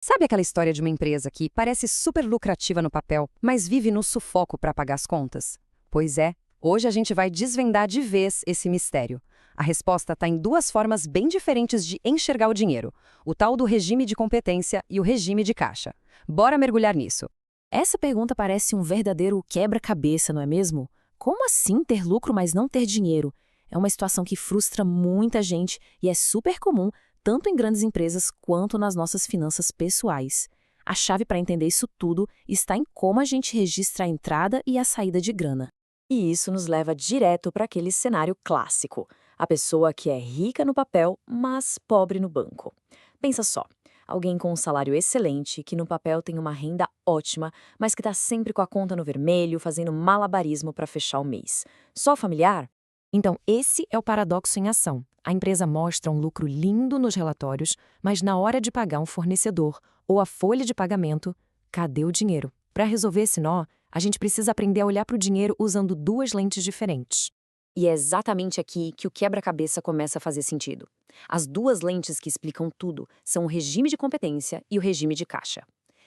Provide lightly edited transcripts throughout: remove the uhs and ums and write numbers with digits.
Sabe aquela história de uma empresa que parece super lucrativa no papel, mas vive no sufoco para pagar as contas? Pois é, hoje a gente vai desvendar de vez esse mistério. A resposta está em duas formas bem diferentes de enxergar o dinheiro: o tal do regime de competência e o regime de caixa. Bora mergulhar nisso. Essa pergunta parece um verdadeiro quebra-cabeça, não é mesmo? Como assim ter lucro, mas não ter dinheiro? É uma situação que frustra muita gente e é super comum, tanto em grandes empresas quanto nas nossas finanças pessoais. A chave para entender isso tudo está em como a gente registra a entrada e a saída de grana. E isso nos leva direto para aquele cenário clássico: a pessoa que é rica no papel, mas pobre no banco. Pensa só, alguém com um salário excelente, que no papel tem uma renda ótima, mas que está sempre com a conta no vermelho, fazendo malabarismo para fechar o mês. Só familiar? Então, esse é o paradoxo em ação. A empresa mostra um lucro lindo nos relatórios, mas na hora de pagar um fornecedor ou a folha de pagamento, cadê o dinheiro? Para resolver esse nó, a gente precisa aprender a olhar para o dinheiro usando duas lentes diferentes. E é exatamente aqui que o quebra-cabeça começa a fazer sentido. As duas lentes que explicam tudo são o regime de competência e o regime de caixa.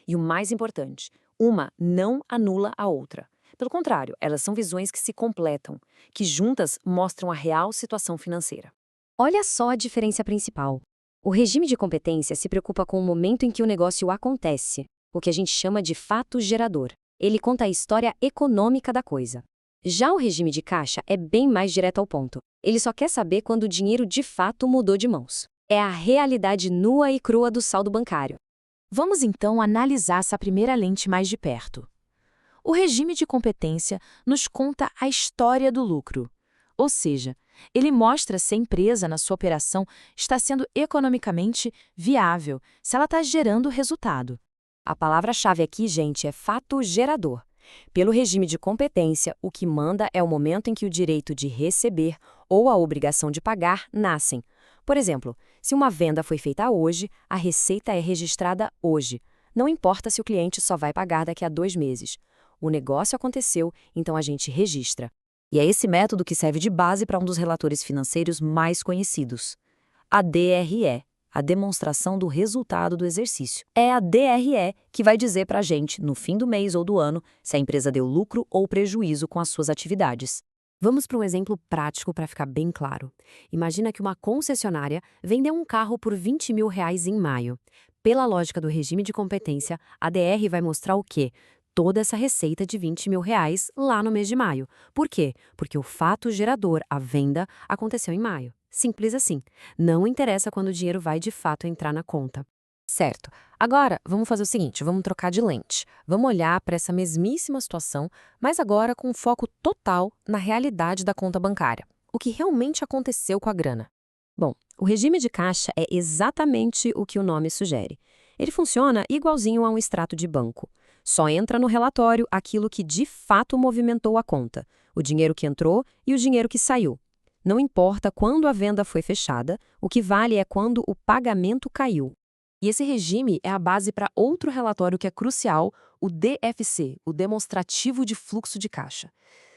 E o mais importante, uma não anula a outra. Pelo contrário, elas são visões que se completam, que juntas mostram a real situação financeira. Olha só a diferença principal. O regime de competência se preocupa com o momento em que o negócio acontece, o que a gente chama de fato gerador. Ele conta a história econômica da coisa. Já o regime de caixa é bem mais direto ao ponto. Ele só quer saber quando o dinheiro de fato mudou de mãos. É a realidade nua e crua do saldo bancário. Vamos então analisar essa primeira lente mais de perto. O regime de competência nos conta a história do lucro. Ou seja, ele mostra se a empresa na sua operação está sendo economicamente viável, se ela está gerando resultado. A palavra-chave aqui, gente, é fato gerador. Pelo regime de competência, o que manda é o momento em que o direito de receber ou a obrigação de pagar nascem. Por exemplo, se uma venda foi feita hoje, a receita é registrada hoje. Não importa se o cliente só vai pagar daqui a 2 meses. O negócio aconteceu, então a gente registra. E é esse método que serve de base para um dos relatores financeiros mais conhecidos, a DRE, a demonstração do resultado do exercício. É a DRE que vai dizer para a gente, no fim do mês ou do ano, se a empresa deu lucro ou prejuízo com as suas atividades. Vamos para um exemplo prático para ficar bem claro. Imagina que uma concessionária vendeu um carro por R$ 20.000 em maio. Pela lógica do regime de competência, a DR vai mostrar o quê? Toda essa receita de R$ 20.000 lá no mês de maio. Por quê? Porque o fato gerador, a venda, aconteceu em maio. Simples assim. Não interessa quando o dinheiro vai de fato entrar na conta. Certo. Agora, vamos fazer o seguinte, vamos trocar de lente. Vamos olhar para essa mesmíssima situação, mas agora com foco total na realidade da conta bancária. O que realmente aconteceu com a grana? Bom, o regime de caixa é exatamente o que o nome sugere. Ele funciona igualzinho a um extrato de banco. Só entra no relatório aquilo que de fato movimentou a conta, o dinheiro que entrou e o dinheiro que saiu. Não importa quando a venda foi fechada, o que vale é quando o pagamento caiu. E esse regime é a base para outro relatório que é crucial, o DFC, o Demonstrativo de Fluxo de Caixa.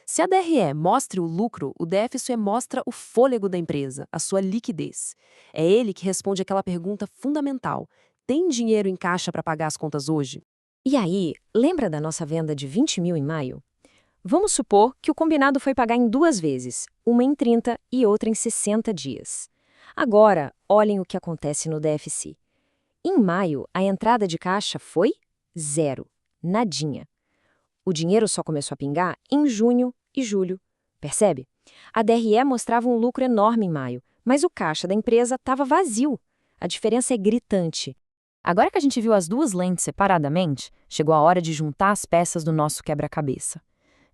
Se a DRE mostra o lucro, o DFC mostra o fôlego da empresa, a sua liquidez. É ele que responde aquela pergunta fundamental: tem dinheiro em caixa para pagar as contas hoje? E aí, lembra da nossa venda de 20.000 em maio? Vamos supor que o combinado foi pagar em 2 vezes, uma em 30 e outra em 60 dias. Agora, olhem o que acontece no DFC. Em maio, a entrada de caixa foi 0, nadinha. O dinheiro só começou a pingar em junho e julho. Percebe? A DRE mostrava um lucro enorme em maio, mas o caixa da empresa estava vazio. A diferença é gritante. Agora que a gente viu as duas lentes separadamente, chegou a hora de juntar as peças do nosso quebra-cabeça.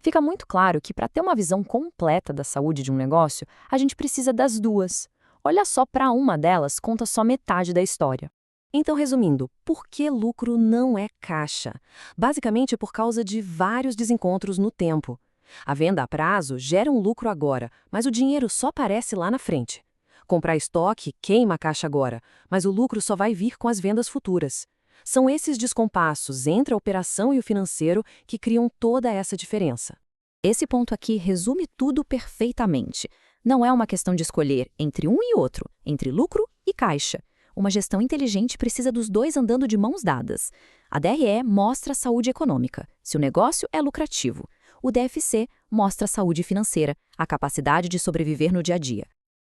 Fica muito claro que para ter uma visão completa da saúde de um negócio, a gente precisa das duas. Olha só, para uma delas, conta só metade da história. Então, resumindo, por que lucro não é caixa? Basicamente por causa de vários desencontros no tempo. A venda a prazo gera um lucro agora, mas o dinheiro só aparece lá na frente. Comprar estoque queima a caixa agora, mas o lucro só vai vir com as vendas futuras. São esses descompassos entre a operação e o financeiro que criam toda essa diferença. Esse ponto aqui resume tudo perfeitamente. Não é uma questão de escolher entre um e outro, entre lucro e caixa. Uma gestão inteligente precisa dos dois andando de mãos dadas. A DRE mostra a saúde econômica, se o negócio é lucrativo. O DFC mostra a saúde financeira, a capacidade de sobreviver no dia a dia.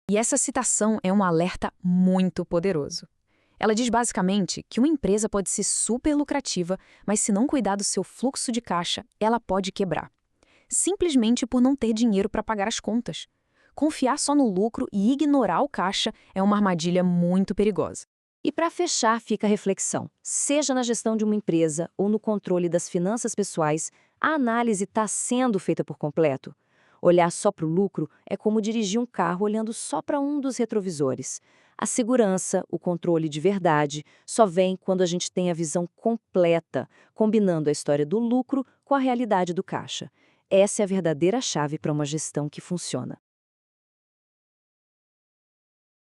E essa citação é um alerta muito poderoso. Ela diz basicamente que uma empresa pode ser super lucrativa, mas se não cuidar do seu fluxo de caixa, ela pode quebrar. Simplesmente por não ter dinheiro para pagar as contas. Confiar só no lucro e ignorar o caixa é uma armadilha muito perigosa. E para fechar, fica a reflexão. Seja na gestão de uma empresa ou no controle das finanças pessoais, a análise está sendo feita por completo. Olhar só para o lucro é como dirigir um carro olhando só para um dos retrovisores. A segurança, o controle de verdade, só vem quando a gente tem a visão completa, combinando a história do lucro com a realidade do caixa. Essa é a verdadeira chave para uma gestão que funciona.